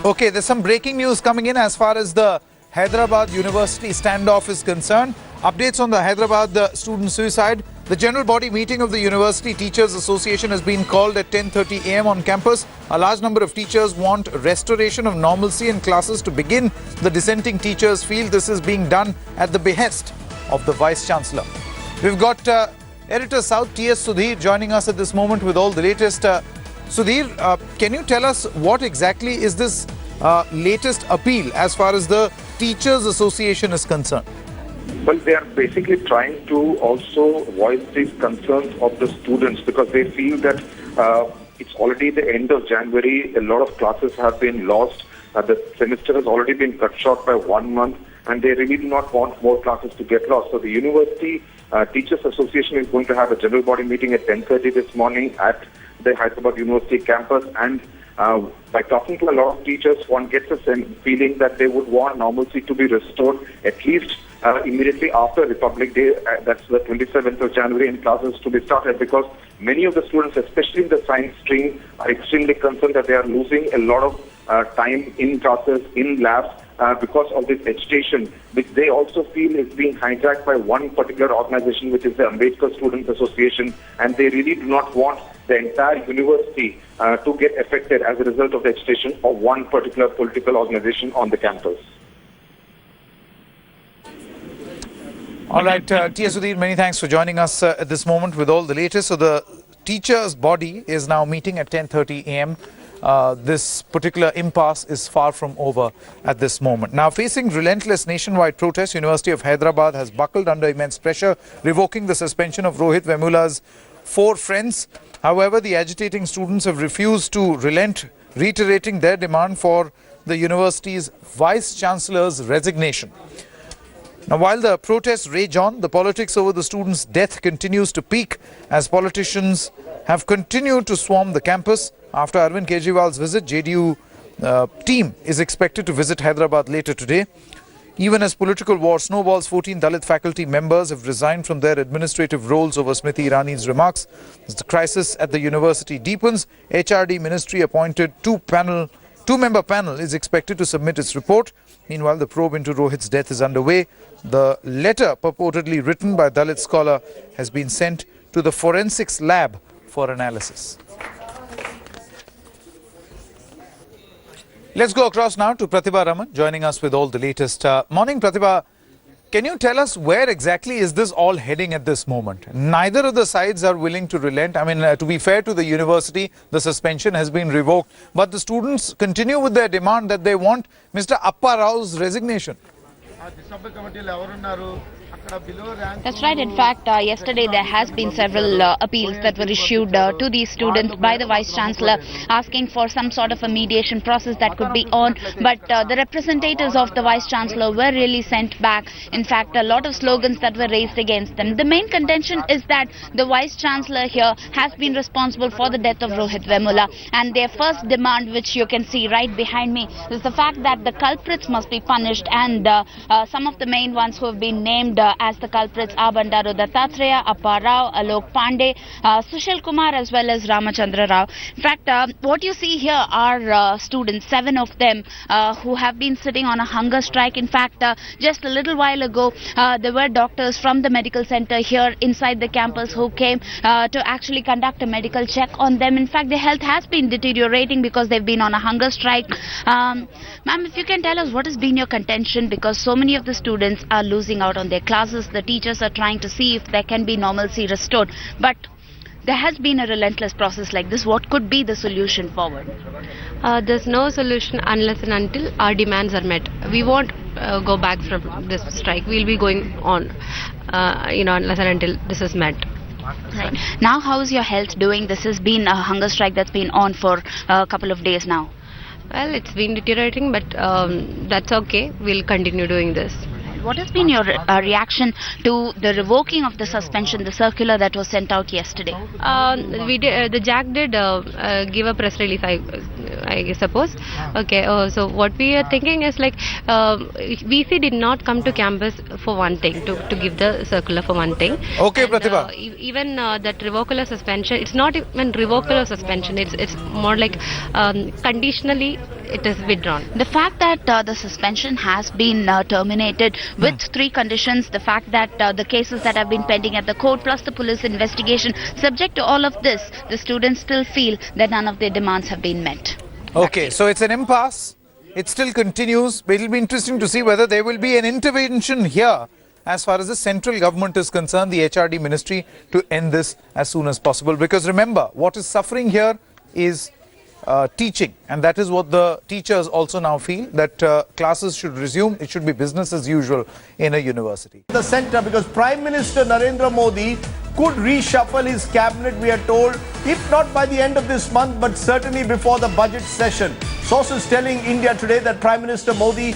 Okay, there's some breaking news coming in as far as the Hyderabad University standoff is concerned. Updates on the Hyderabad student suicide. The general body meeting of the University Teachers Association has been called at 10:30 a.m. on campus. A large number of teachers want restoration of normalcy in classes to begin. The dissenting teachers feel this is being done at the behest of the Vice Chancellor. We've got Editor South T.S. Sudhir joining us at this moment with all the latest. Sudhir, can you tell us what exactly is this latest appeal as far as the Teachers Association is concerned? Well, they are basically trying to also voice these concerns of the students because they feel that it's already the end of January. A lot of classes have been lost. The semester has already been cut short by 1 month, and they really do not want more classes to get lost. So the University Teachers Association is going to have a general body meeting at 10:30 this morning at the Hyderabad University campus, and by talking to a lot of teachers, one gets a feeling that they would want normalcy to be restored at least immediately after Republic Day, that's the 27th of January, and classes to be started, because many of the students, especially in the science stream, are extremely concerned that they are losing a lot of time in classes, in labs, because of this agitation, which they also feel is being hijacked by one particular organization, which is the Ambedkar Students Association, and they really do not want the entire university to get affected as a result of the agitation of one particular political organization on the campus. All right, T.S. Sudhir, many thanks for joining us at this moment with all the latest. So the teachers' body is now meeting at 10:30 a.m. This particular impasse is far from over at this moment. Now, facing relentless nationwide protests, University of Hyderabad has buckled under immense pressure, revoking the suspension of Rohit Vemula's 4 friends. However, the agitating students have refused to relent, reiterating their demand for the university's Vice-Chancellor's resignation. Now, while the protests rage on, the politics over the students' death continues to peak as politicians have continued to swarm the campus. After Arvind Kejriwal's visit, JDU team is expected to visit Hyderabad later today. Even as political war snowballs, 14 Dalit faculty members have resigned from their administrative roles over Smriti Irani's remarks. As the crisis at the university deepens, HRD ministry appointed two-member panel is expected to submit its report. Meanwhile, the probe into Rohit's death is underway. The letter purportedly written by Dalit scholar has been sent to the forensics lab for analysis. Let's go across now to Pratibha Raman joining us with all the latest. Morning, Pratibha. Can you tell us where exactly is this all heading at this moment? Neither of the sides are willing to relent. I mean, to be fair to the university, the suspension has been revoked. But the students continue with their demand that they want Mr. Appa Rao's resignation. That's right. In fact, yesterday there has been several appeals that were issued to these students by the Vice Chancellor asking for some sort of a mediation process that could be on. But the representatives of the Vice Chancellor were really sent back. In fact, a lot of slogans that were raised against them. The main contention is that the Vice Chancellor here has been responsible for the death of Rohit Vemula. And their first demand, which you can see right behind me, is the fact that the culprits must be punished. And some of the main ones who have been named as the culprits are Bandaru Dattatreya, Appa Rao, Alok Pandey, Sushil Kumar, as well as Ramachandra Rao. In fact, what you see here are students, 7 of them, who have been sitting on a hunger strike. In fact, just a little while ago, there were doctors from the medical center here inside the campus who came to actually conduct a medical check on them. In fact, their health has been deteriorating because they've been on a hunger strike. Ma'am, if you can tell us what has been your contention, because so many of the students are losing out on their classes. The teachers are trying to see if there can be normalcy restored. But there has been a relentless process like this. What could be the solution forward? There's no solution unless and until our demands are met. We won't go back from this strike. We'll be going on, unless and until this is met. Right. Now, how is your health doing? This has been a hunger strike that's been on for a couple of days now. Well, it's been deteriorating, but that's okay. We'll continue doing this. What has been your reaction to the revoking of the suspension, the circular that was sent out yesterday? The JAC did give a press release. I suppose. Okay, so what we are thinking is like VC did not come to campus for one thing, to give the circular for one thing. Okay, And, Pratibha. Even that revocable suspension, it's not even revocable suspension, it's more like conditionally it is withdrawn. The fact that the suspension has been terminated with three conditions, the fact that the cases that have been pending at the court plus the police investigation, subject to all of this, the students still feel that none of their demands have been met. Okay, so it's an impasse. It still continues, but it'll be interesting to see whether there will be an intervention here as far as the central government is concerned, the HRD ministry, to end this as soon as possible. Because remember, what is suffering here is teaching, and that is what the teachers also now feel, that classes should resume. It should be business as usual in a university. The centre, because Prime Minister Narendra Modi could reshuffle his cabinet, we are told, if not by the end of this month, but certainly before the budget session. Sources telling India Today that Prime Minister Modi